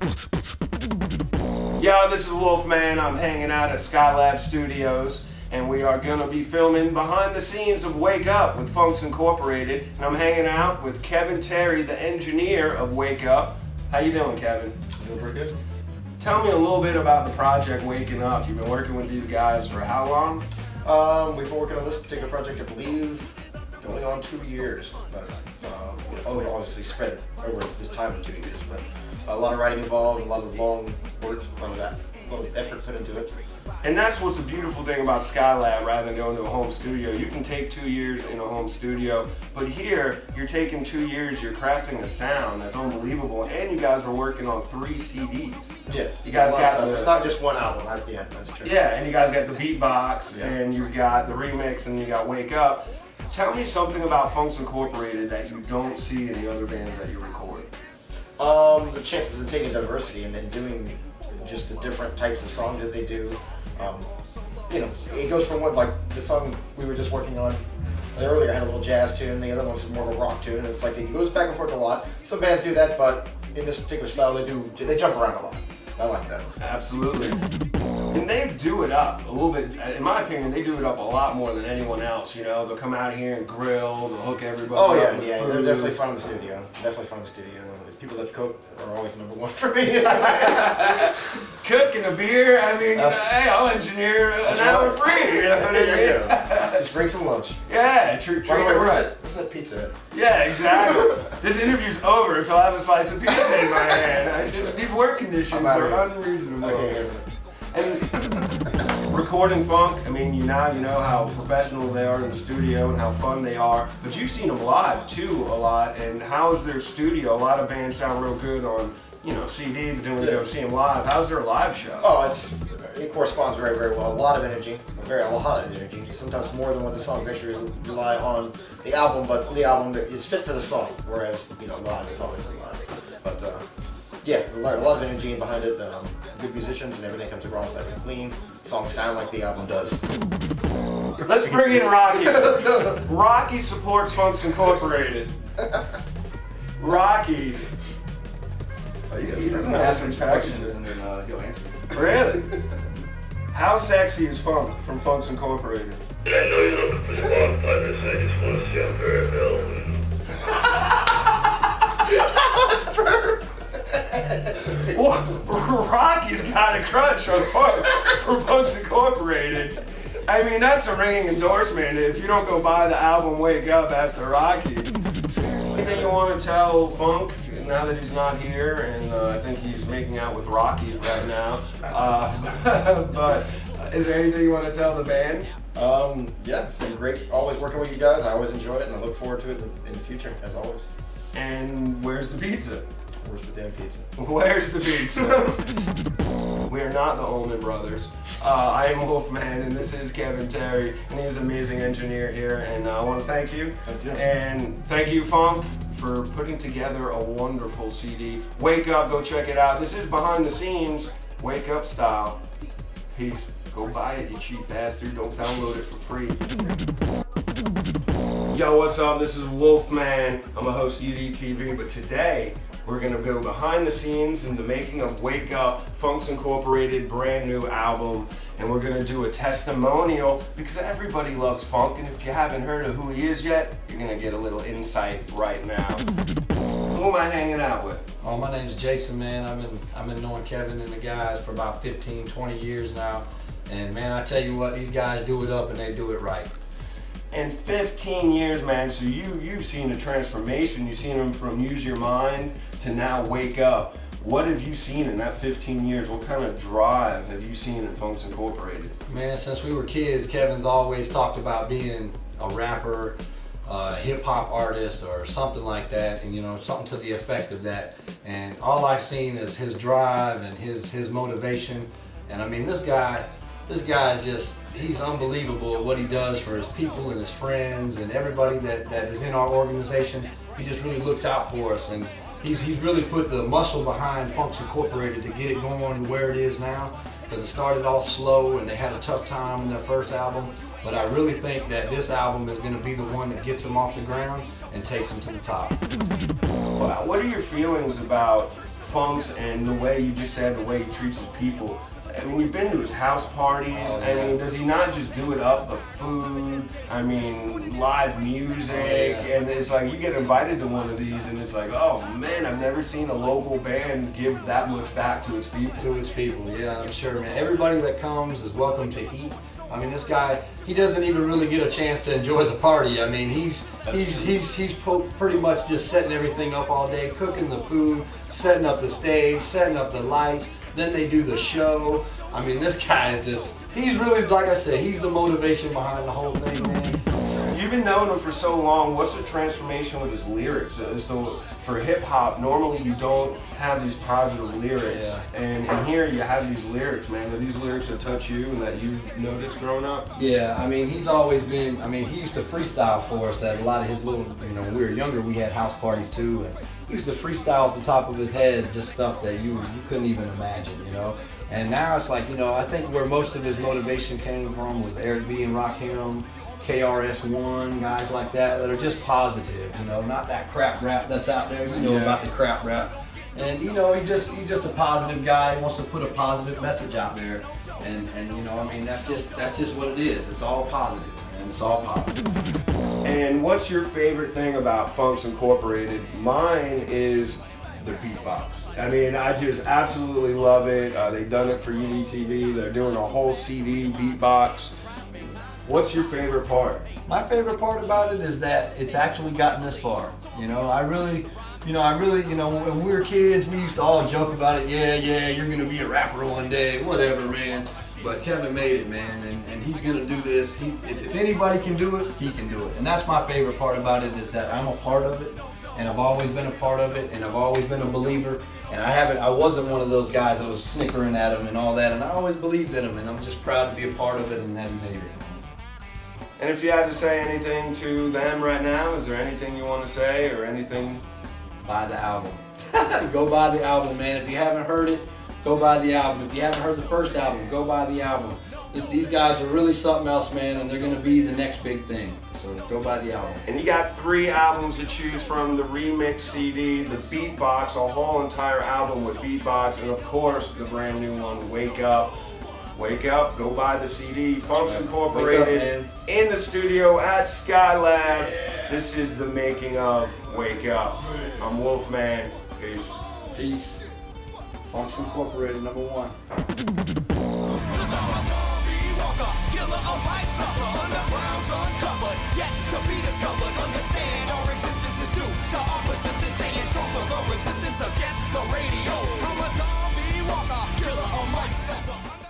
Yo, this is WOLFMAN. I'm hanging out at Skylab Studios, and we are going to be filming behind the scenes of Wake Up with FUNKS Incorporated. And I'm hanging out with Kevin Terry, the engineer of Wake Up. How you doing, Kevin? Doing pretty good. Tell me a little bit about the project Waking Up. You've been working with these guys for how long? We've been working on this particular project, I believe, going on 2 years. But obviously spread over this time of 2 years. But a lot of writing involved, a lot of long work, a lot of effort put into it. And that's what's the beautiful thing about Skylab rather than going to a home studio. You can take 2 years in a home studio, but here you're taking 2 years, you're crafting a sound that's unbelievable, and you guys are working on 3 CDs. Yes, you guys got it's not just one album. Yeah, that's true. Yeah, and you guys got the beatbox, and you got the remix, and you got Wake Up. Tell me something about FUNKS Incorporated that you don't see in the other bands that you record. The chances of taking diversity and then doing just the different types of songs that they do. It goes from what, like the song we were just working on earlier had a little jazz tune, the other one's more of a rock tune, and it's like it goes back and forth a lot. Some bands do that, but in this particular style they jump around a lot. I like that. Absolutely. And they do it up a little bit, in my opinion, they do it up a lot more than anyone else, you know. They'll come out here and grill, they'll hook everybody up with yeah, food. They're definitely fun in the studio. Definitely fun in the studio. People that cook are always number one for me. Cooking a beer, I mean, hey, I'll engineer an hour free, you know what I mean? Just bring some lunch. Yeah, treat it right. Where's that pizza at? Yeah, exactly. This interview's over until I have a slice of pizza in my hand. These work conditions are unreasonable. And recording funk, I mean, you know how professional they are in the studio and how fun they are, but you've seen them live too a lot, and how's their studio? A lot of bands sound real good on, CD, but then when you go see them live, how's their live show? Oh, it corresponds very, very well. A lot of energy, a lot of energy. Sometimes more than what the song actually rely on the album, but the album that is fit for the song, whereas, live is always live. But, a lot of energy behind it, good musicians and everything comes across nice and clean. Songs sound like the album does. Let's bring in Rocky. Rocky supports FUNKS Incorporated. Rocky. He doesn't ask some questions and then he'll answer. Really? How sexy is Funk from FUNKS Incorporated? I know you're looking for the wrong purpose. I just want to say I'm very available. Well, Rocky's got a crunch on FUNKS from FUNKS Incorporated. I mean, that's a ringing endorsement if you don't go buy the album Wake Up after Rocky. Anything you want to tell Funk now that he's not here, and I think he's making out with Rocky right now. But is there anything you want to tell the band? It's been great always working with you guys. I always enjoy it and I look forward to it in the future, as always. And where's the pizza? Where's the damn pizza? Where's the pizza? We are not the Ullman brothers. I am WOLFMAN, and this is Kevin Terry, and he's an amazing engineer here, and I want to thank you. Thank you. And thank you, Funk, for putting together a wonderful CD. Wake Up, go check it out. This is behind the scenes, Wake Up style. Peace. Go buy it, you cheap bastard. Don't download it for free. Yo, what's up? This is WOLFMAN. I'm a host of UDTV, but today we're gonna go behind the scenes in the making of Wake Up, FUNKS Incorporated brand new album, and we're gonna do a testimonial because everybody loves funk, and if you haven't heard of who he is yet, you're gonna get a little insight right now. Who am I hanging out with? Oh, my name's Jason, man. I've been knowing Kevin and the guys for about 15, 20 years now, and man, I tell you what, these guys do it up and they do it right. In 15 years, man, so you've seen a transformation. You've seen them from Use Your Mind to now Wake Up. What have you seen in that 15 years? What kind of drive have you seen in FUNKS Incorporated? Man, since we were kids, Kevin's always talked about being a rapper, hip-hop artist or something like that, and something to the effect of that. And all I've seen is his drive and his motivation. And I mean, this guy is just, he's unbelievable at what he does for his people and his friends and everybody that is in our organization. He just really looks out for us, and he's really put the muscle behind FUNKS Incorporated to get it going where it is now, because it started off slow and they had a tough time in their first album. But I really think that this album is going to be the one that gets them off the ground and takes them to the top. What are your feelings about Funks and the way you just said, the way he treats his people. I mean, you've been to his house parties. I mean, does he not just do it up? The food, I mean, live music, and it's like you get invited to one of these, and it's like, oh man, I've never seen a local band give that much back to its people. To its people, yeah, I'm sure, man. Everybody that comes is welcome to eat. I mean, this guy, he doesn't even really get a chance to enjoy the party. I mean, he's pretty much just setting everything up all day, cooking the food, setting up the stage, setting up the lights. Then they do the show. I mean, this guy is just, he's really, like I said, he's the motivation behind the whole thing, man. You've been knowing him for so long. What's the transformation with his lyrics? For hip hop, normally you don't have these positive lyrics, and in here you have these lyrics, man. Are these lyrics that touch you and that you've noticed growing up? Yeah, I mean, he's always been, I mean, he used to freestyle for us at a lot of his little, you know, when we were younger, we had house parties too, and he used to freestyle off the top of his head, just stuff that you couldn't even imagine, you know. And now it's like, you know, I think where most of his motivation came from was Eric B. and Rakim, KRS-One, guys like that are just positive, you know, not that crap rap that's out there, you know, about the crap rap. And you know, he's just a positive guy. He wants to put a positive message out there, and you know, I mean, that's just what it is. It's all positive, and it's all positive. And what's your favorite thing about Funks Incorporated? Mine is the beatbox. I mean, I just absolutely love it. They've done it for UDTV. They're doing a whole CD beatbox. What's your favorite part? My favorite part about it is that it's actually gotten this far. You know, I really, you know, when we were kids, we used to all joke about it. Yeah, you're gonna be a rapper one day, whatever, man. But Kevin made it, man, and he's gonna do this. If anybody can do it, he can do it. And that's my favorite part about it, is that I'm a part of it, and I've always been a part of it, and I've always been a believer. And I wasn't one of those guys that was snickering at him and all that, and I always believed in him, and I'm just proud to be a part of it and that he made it. And if you had to say anything to them right now, is there anything you want to say or anything? Buy the album. Go buy the album, man. If you haven't heard it, go buy the album. If you haven't heard the first album, go buy the album. These guys are really something else, man, and they're going to be the next big thing. So go buy the album. And you got 3 albums to choose from: the remix CD, the beatbox, a whole entire album with beatbox, and of course the brand new one, Wake Up. Wake Up, go buy the CD. Funks Incorporated in the studio at Skylab. This is the making of Wake Up. I'm Wolfman. Peace. Peace. Funks Incorporated, #1. Killer, a right sucker, underground's uncovered, yet to be discovered. Understand our existence is due to our persistence, staying strong for the resistance against the radio. I'm a zombie walker, killer, a right sucker.